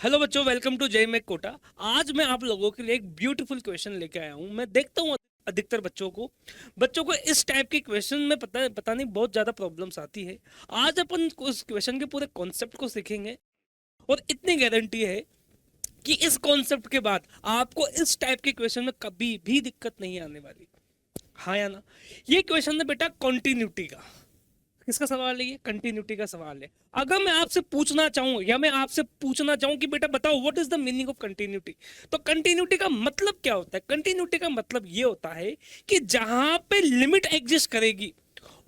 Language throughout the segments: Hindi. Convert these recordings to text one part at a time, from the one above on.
हेलो बच्चों, वेलकम टू जय मैक कोटा। आज मैं आप लोगों के लिए एक ब्यूटीफुल क्वेश्चन लेके आया हूँ। मैं देखता हूँ अधिकतर बच्चों को इस टाइप के क्वेश्चन में पता नहीं बहुत ज्यादा प्रॉब्लम्स आती है। आज अपन उस क्वेश्चन के पूरे कॉन्सेप्ट को सीखेंगे और इतनी गारंटी है कि इस कॉन्सेप्ट के बाद आपको इस टाइप के क्वेश्चन में कभी भी दिक्कत नहीं आने वाली। हाँ या ना? ये क्वेश्चन है बेटा कॉन्टिन्यूटी का। किसका सवाल है? ये कंटिन्यूटी का सवाल है। अगर मैं आपसे पूछना चाहूं या मैं आपसे पूछना चाहूं कि बेटा बताओ what is the meaning of continuity, तो कंटिन्यूटी का मतलब क्या होता है? कंटिन्यूटी का मतलब ये होता है कि जहां पे लिमिट एग्जिस्ट करेगी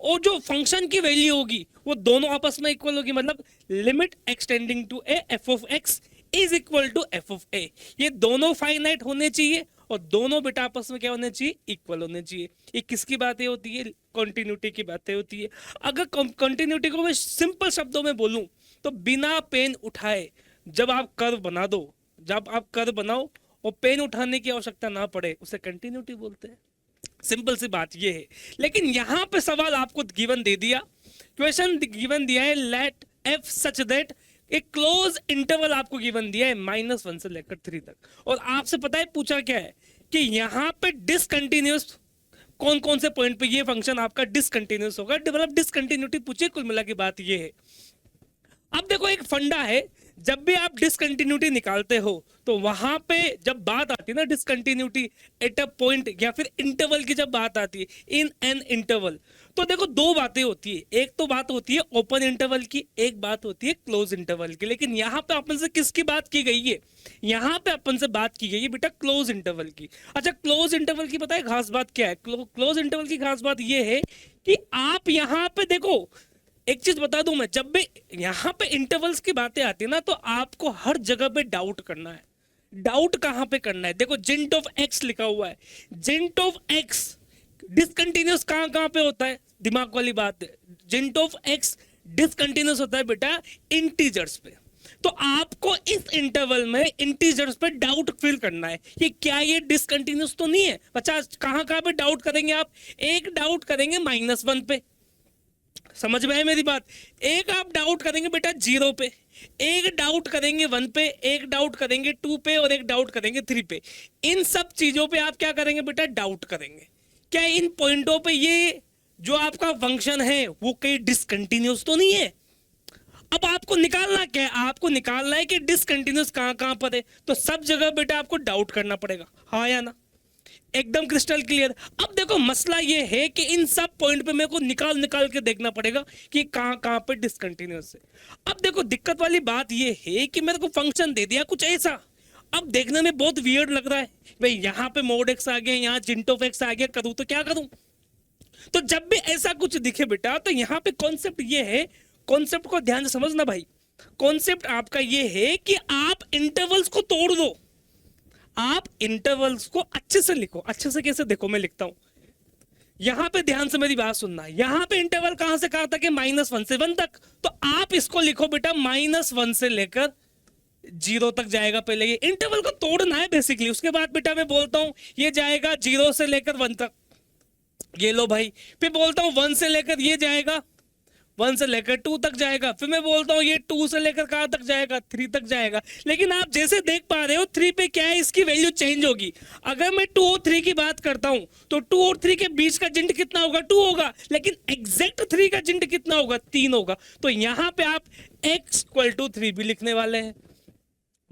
और जो फंक्शन की वैल्यू होगी वो दोनों आपस में इक्वल होगी। मतलब limit extending to a f of x is equal to f of a. ये दोनों फाइनाइट होने चाहिए और दोनों बेटा आपस में क्या होने चाहिए? इक्वल होने चाहिए। ये किसकी बातें होती है? कॉन्टिन्यूटी की बातें होती है। अगर कॉन्टिन्यूटी को मैं सिंपल शब्दों में बोलूं तो बिना पेन उठाए जब आप कर्व बना दो, जब आप कर्व बनाओ और पेन उठाने की आवश्यकता ना पड़े, उसे कंटिन्यूटी बोलते हैं। सिंपल सी बात ये है। लेकिन यहां पे सवाल आपको गिवन दे दिया, क्वेश्चन गिवन दिया है लेट एफ सच दैट एक क्लोज इंटरवल आपको गिवन दिया है -1 से लेकर 3 तक। और आपसे पता है पूछा क्या है कि यहां पे डिसकंटिन्यूस कौन कौन से पॉइंट पे ये फंक्शन आपका डिसकंटिन्यूस होगा। डेवलप डिसकंटिन्यूटी पूछे, कुल मिला की बात ये है। अब देखो एक फंडा है, जब भी आप डिसकंटिन्यूटी निकालते हो तो वहां पे जब बात आती है ना डिसकंटिन्यूटी एट अ पॉइंट या फिर इंटरवल की जब बात आती है इन एन इंटरवल, तो देखो दो बातें होती है। एक तो बात होती है ओपन इंटरवल की, एक बात होती है क्लोज इंटरवल की। लेकिन यहाँ पे अपन से किसकी बात की गई है? यहाँ पे अपन से बात की गई है बेटा क्लोज इंटरवल की। अच्छा, क्लोज इंटरवल की पता है खास बात क्या है? क्लोज इंटरवल की खास बात यह है कि आप यहाँ पे देखो, एक चीज बता दूं मैं, जब भी यहां पे इंटरवल्स की बातें आती है ना तो आपको हर जगह पे डाउट करना है। डाउट कहां पे करना है? देखो जिंट ऑफ एक्स लिखा हुआ है, जिंट ऑफ एक्स डिसकंटिन्यूस कहां कहां पे होता है? दिमाग वाली बात है, जिंट ऑफ एक्स डिसकंटिन्यूस होता है बेटा इंटीजर्स पे। तो आपको इस इंटरवल में इंटीजर्स पे डाउट फील करना है कि क्या ये डिसकंटिन्यूस तो नहीं है। 50 कहां कहां पे डाउट करेंगे आप? एक डाउट करेंगे -1 पे, समझ में है मेरी बात? एक आप डाउट करेंगे बेटा 0 पे, एक डाउट करेंगे 1 पे, एक डाउट करेंगे 2 पे और एक डाउट करेंगे 3 पे। इन सब चीजों पे आप क्या करेंगे बेटा? डाउट करेंगे। क्या इन पॉइंटों पे ये जो आपका फंक्शन है वो कहीं डिसकंटिन्यूस तो नहीं है? अब आपको निकालना क्या है? आपको निकालना है कि डिसकंटिन्यूस कहां कहां पर है। तो सब जगह बेटा आपको डाउट करना पड़ेगा, हाँ या ना? एकदम क्रिस्टल क्लियर। अब देखो मसला ये है कि इन सब पॉइंट पे मेरे को निकाल निकाल के देखना पड़ेगा कि कहां कहां पे डिसकंटिन्यूअस है। अब देखो दिक्कत वाली बात ये है कि मेरे को फंक्शन दे दिया कुछ ऐसा, अब देखने में बहुत वियर्ड लग रहा है भाई। यहाँ पे मोड एक्स आ गया, यहाँ जिंट ऑफ एक्स आ गया, करूँ तो क्या करूँ? तो जब भी ऐसा कुछ दिखे बेटा तो यहाँ पे कॉन्सेप्ट ये है, कॉन्सेप्ट को ध्यान से समझना भाई। कॉन्सेप्ट आपका ये है कि आप इंटरवल्स को तोड़ दो। आप इंटरवल्स को अच्छे से लिखो। अच्छे से कैसे? देखो मैं लिखता हूं, यहां पे ध्यान से मेरी बात सुनना। यहां पे इंटरवल कहां से कहां तक है? -1 से 1 तक। तो आप इसको लिखो बेटा -1 से लेकर 0 तक जाएगा। पहले ये इंटरवल को तोड़ना है बेसिकली, उसके बाद बेटा मैं बोलता हूं ये जाएगा 0 से लेकर 1 तक, ये लो भाई। फिर बोलता हूं 1 से लेकर ये जाएगा 1 से लेकर 2 तक जाएगा। फिर मैं बोलता हूँ ये 2 से लेकर कहां तक जाएगा? 3 तक जाएगा। लेकिन आप जैसे देख पा रहे हो 3 पे क्या है, इसकी वैल्यू चेंज होगी। अगर मैं 2 और 3 की बात करता हूं तो 2 और 3 के बीच का जिंट कितना होगा? 2 होगा। लेकिन एग्जैक्ट 3 का जिंट कितना होगा? 3 होगा। तो यहां पे आप x = 3 भी लिखने वाले हैं।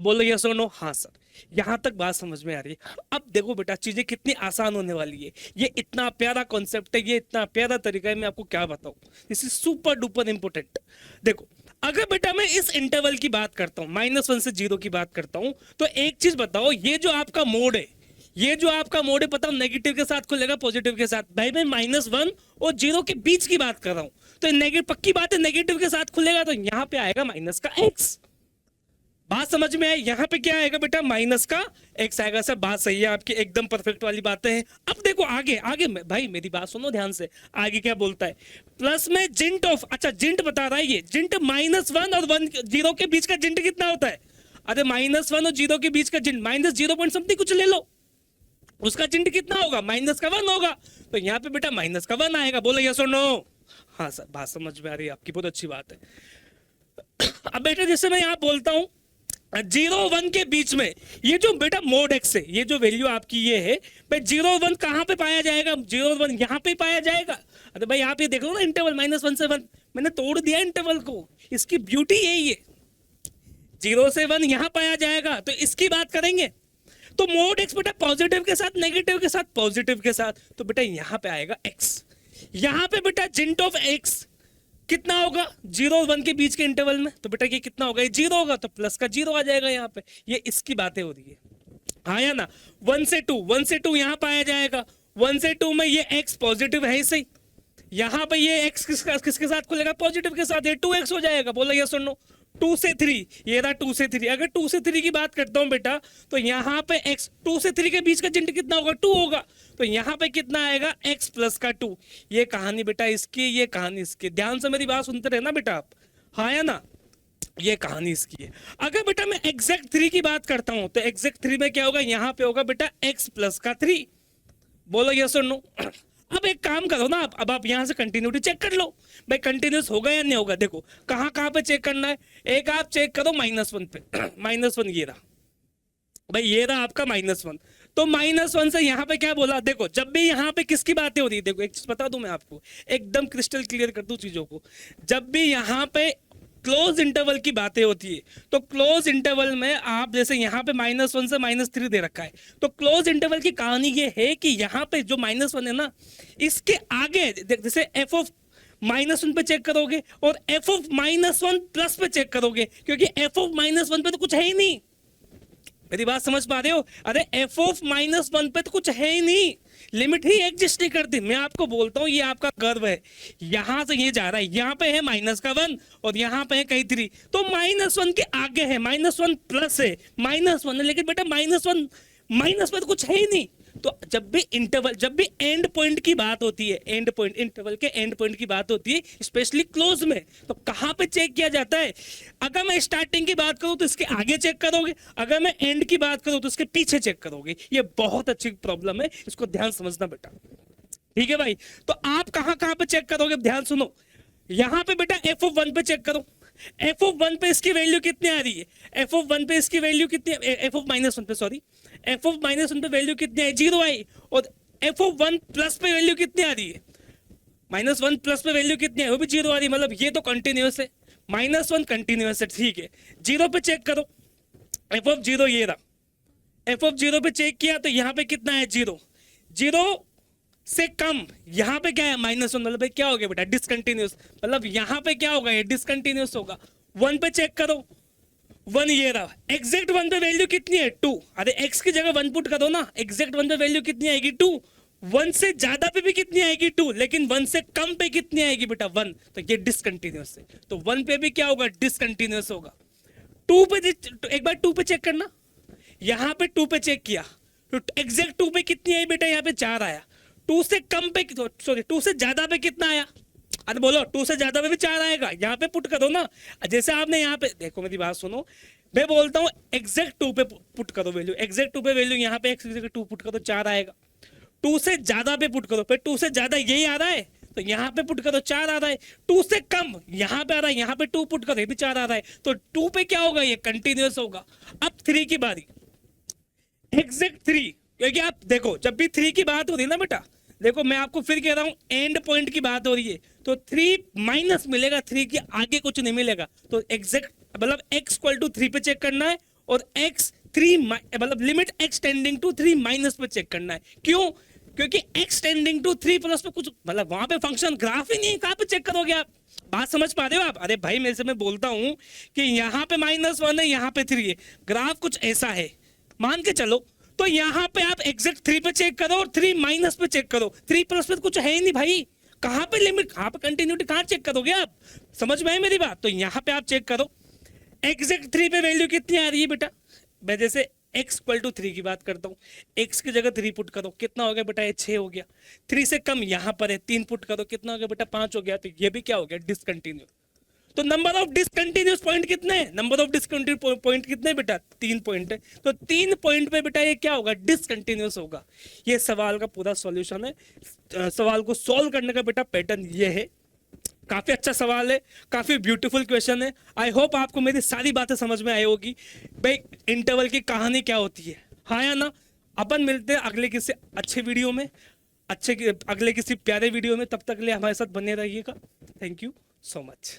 बोलो यस और नो? हाँ सर। यहां तक बात समझ में आ रही है? अब देखो बेटा चीजें कितनी आसान होने वाली है। ये इतना प्यारा कॉन्सेप्ट है, ये इतना प्यारा तरीका है, मैं आपको क्या बताऊं। This is super duper important. देखो अगर बेटा मैं इस इंटरवल की बात करता हूं, -1 से 0 की बात करता हूं, तो एक चीज बताओ, ये जो आपका मोड है, ये जो आपका मोड है, पता नेगेटिव के साथ खुलेगा पॉजिटिव के साथ? भाई मैं -1 और 0 के बीच की बात कर रहा हूं, तो नेगेटिव पक्की बात है, नेगेटिव के साथ खुलेगा तो यहां पे आएगा माइनस का x। बात समझ में है? यहाँ पे क्या आएगा बेटा? माइनस का एक्स आएगा। सर बात सही है आपकी, एकदम परफेक्ट वाली बातें हैं। अब देखो आगे आगे भाई मेरी बात सुनो ध्यान से। आगे क्या बोलता है? प्लस में जिंट ऑफ, अच्छा जिंट बता रहा है ये, जिंट -1 और 1 0 के बीच का जिंट कितना होता है? अरे -1 और 0 के बीच का जिंट -0 पॉइंट समथिंग कुछ ले लो, उसका जिंट कितना होगा? -1 होगा। तो यहाँ पे बेटा -1 आएगा। बोलो यस और नो? हाँ सर बात समझ में आ रही है आपकी, बहुत अच्छी बात है। अब बेटा जैसे मैं यहाँ बोलता हूँ 0 1 के बीच में ये जो बेटा मोड एक्स है, ये जो वैल्यू आपकी ये है भाई 0 1 कहाँ पे पाया जाएगा? 0 1 यहाँ पे पाया जाएगा। अरे भाई आप ये देख लो ना, इंटरवल -1 से 1 मैंने तोड़ दिया इंटरवल को। इसकी ब्यूटी यही है, 0 से 1 यहाँ पाया जाएगा। तो इसकी बात करेंगे तो मोड एक्स बेटा पॉजिटिव के साथ, नेगेटिव के साथ, पॉजिटिव के साथ, तो बेटा यहाँ पे आएगा एक्स। यहाँ पे बेटा जिंट ऑफ एक्स कितना होगा 0 1 के बीच के इंटरवल में? तो बेटा ये कितना होगा? ये 0 होगा, तो प्लस का 0 आ जाएगा यहाँ पे। ये इसकी बातें हो रही है, हाँ या ना? 1 से 2 यहाँ पाया जाएगा। 1 से 2 में ये x पॉजिटिव है ही सही, यहाँ पे ये x किसके साथ खुलेगा? पॉजिटिव के साथ, ये 2x हो जाएगा। बोला यस और नो? 2 से 3, ये रहा 2 से 3। अगर 2 से 3 की बात करता हूं बेटा, तो यहाँ पे x 2 से 3 के बीच का जिंट कितना होगा? 2 होगा। तो यहाँ पे कितना आएगा? x प्लस का 2। ये कहानी बेटा इसकी, ये कहानी इसकी। ध्यान से मेरी बात सुनते रहना बेटा आप, हाँ या ना? ये कहानी इसकी है। अगर बेटा मैं एग्जैक्ट 3 की बात करता हूं, तो एग्जैक्ट 3 में क्या होगा? यहाँ पे होगा बेटा x प्लस का 3। बोलो यस और नो? अब एक काम करो ना आप, अब आप यहाँ से कंटिन्यूटी चेक कर लो भाई, कंटिन्यूस होगा या नहीं होगा। देखो कहाँ कहाँ पे चेक करना है। एक आप चेक करो -1 पे, -1 ये रहा भाई, ये रहा आपका -1। तो -1 से यहाँ पे क्या बोला? देखो जब भी यहाँ पे किसकी बातें हो रही है, देखो एक चीज बता दूं मैं आपको, एकदम क्रिस्टल क्लियर कर दूं चीजों को। जब भी यहाँ पे क्लोज इंटरवल की बातें होती है, तो क्लोज इंटरवल में आप जैसे यहाँ पे -1 से -3 दे रखा है, तो क्लोज इंटरवल की कहानी ये है कि यहाँ पे जो -1 है ना, इसके आगे जैसे f ऑफ -1 पे चेक करोगे और f ऑफ -1 प्लस पे चेक करोगे, क्योंकि f ऑफ -1 पे तो कुछ है ही नहीं। मेरी बात समझ पा रहे हो? अरे f ऑफ -1 पे तो कुछ है ही नहीं, लिमिट ही एग्जिस्ट नहीं करती। मैं आपको बोलता हूँ ये आपका कर्व है, यहां से ये जा रहा है, यहाँ पे है -1 और यहाँ पे है कहीं 3, तो -1 के आगे है, -1 प्लस है, -1 है, लेकिन बेटा माइनस में तो कुछ है ही नहीं। तो जब भी इंटरवल, जब भी एंड पॉइंट की बात होती है, एंड पॉइंट, इंटरवल के एंड पॉइंट की बात होती है, स्पेशली क्लोज में, तो कहां पे चेक किया जाता है? अगर मैं स्टार्टिंग की बात करूं तो इसके आगे चेक करोगे, अगर मैं एंड की बात करूं तो इसके पीछे चेक करोगे। ये बहुत अच्छी प्रॉब्लम है, इसको ध्यान समझना बेटा, ठीक है भाई? तो आप कहां कहां पे चेक करोगे? ध्यान सुनो, यहां पे बेटा f ऑफ 1 पे चेक करो। f ऑफ 1 पे इसकी वैल्यू कितनी आ रही है? f ऑफ 1 पे इसकी वैल्यू कितनी है? f ऑफ -1 पे, सॉरी, f ऑफ -1 पे वैल्यू कितनी है? 0 आई। और f ऑफ 1 प्लस पे वैल्यू कितनी आ रही है? -1 प्लस पे वैल्यू कितनी है? वो भी 0 आ रही है, मतलब ये तो कंटिन्यूअस है। -1 कंटिन्यूअस है, ठीक है। 0 पे चेक करो, f ऑफ 0 ये रहा। f ऑफ 0 पे चेक किया तो यहाँ पे कितना है? 0। 0 से कम यहाँ पे क्या है? -1, मतलब क्या हो गया बेटा? डिसकंटिन्यूअस, मतलब यहाँ पे क्या होगा? ये डिसकंटिन्यूअस होगा। 1 पे चेक करो, 1 ये रहा। एग्जैक्ट 1 पे वैल्यू कितनी है? 2। अरे x की जगह 1 पुट करो ना, एग्जैक्ट 1 पे वैल्यू कितनी आएगी? 2। 1 से ज्यादा पे भी कितनी आएगी? 2। लेकिन 1 से कम पे कितनी आएगी बेटा? 1। तो ये डिसकंटिन्यूअस है, तो 1 पे भी क्या होगा? डिसकंटिन्यूअस होगा। 2 पे एक बार 2 पे चेक करना, यहाँ पे 2 पे चेक किया तो एग्जैक्ट 2 पे कितनी आई बेटा? यहाँ पे 4 आया। 2 से कम पे, सॉरी 2 से ज्यादा पे कितना आया? अरे बोलो, 2 से ज्यादा पे भी 4 आएगा, यहाँ पे पुट करो ना। जैसे आपने यहाँ पे देखो, मेरी बात सुनो, मैं बोलता हूँ एग्जैक्ट 2 पे पुट करो वैल्यू, एग्जैक्ट 2 पे वैल्यू, यहाँ पे x की जगह 2 पुट करो, 4 आएगा। 2 से ज्यादा पे पुट करो, फिर 2 से ज्यादा यही आ रहा है तो यहाँ पे पुट करो, 4 आ रहा है। 2 से कम यहाँ पे आ रहा है, यहाँ पे 2 पुट करो, ये भी 4 आ रहा है। तो 2 पे क्या होगा? ये कंटिन्यूअस होगा। अब 3 की बारी, एग्जैक्ट 3, क्योंकि आप देखो जब भी 3 की बात हो रही है ना बेटा, देखो मैं आपको फिर कह रहा हूं एंड पॉइंट की बात हो रही है, तो 3 माइनस मिलेगा, 3 के आगे कुछ नहीं मिलेगा। तो एग्जैक्ट मतलब x इक्वल टू 3 पे चेक करना है और x 3 मतलब limit x tending to 3 minus पे चेक करना है। क्यों? क्योंकि x टेंडिंग टू 3 प्लस पे कुछ मतलब वहां पे फंक्शन ग्राफ ही नहीं है, कहां पे चेक करोगे आप? बात समझ पा रहे हो आप? अरे भाई मेरे से मैं बोलता हूं कि यहाँ पे -1 है, यहाँ पे 3 है, ग्राफ कुछ ऐसा है, मान के चलो। तो यहाँ पे आप एग्जैक्ट 3 पे चेक करो और 3 माइनस पे चेक करो, 3 प्लस पे कुछ है ही नहीं भाई, कहाँ पे लिमिट, कहाँ पे कंटिन्यूटी, कहाँ चेक करोगे आप? समझ में आई मेरी बात? तो यहाँ पे आप चेक करो, एग्जैक्ट 3 पे वैल्यू कितनी आ रही है बेटा? मैं जैसे x इक्वल टू 3 की बात करता हूँ, x की जगह 3 पुट करो, कितना हो गया बेटा? ये 6 हो गया। 3 से कम यहाँ पर है, 3 पुट करो, कितना हो गया बेटा? 5 हो गया। तो ये भी क्या हो गया? डिसकंटिन्यू। तो नंबर ऑफ डिसकंटिन्यूअस पॉइंट कितने हैं? नंबर ऑफ डिसकंटिन्यूअस पॉइंट कितने बेटा? 3 पॉइंट है। तो 3 पॉइंट पे बेटा ये क्या होगा? डिसकंटिन्यूअस होगा। ये सवाल का पूरा सॉल्यूशन है। सवाल को सॉल्व करने का बेटा पैटर्न ये है। काफी अच्छा सवाल है, काफी ब्यूटीफुल क्वेश्चन है। आई होप आपको मेरी सारी बातें समझ में आई होगी। भाई इंटरवल की कहानी क्या होती है, हाँ या ना। अपन मिलते हैं अगले किसी अच्छे वीडियो में, अगले किसी प्यारे वीडियो में। तब तक के लिए हमारे साथ बने रहिएगा। Thank you so much.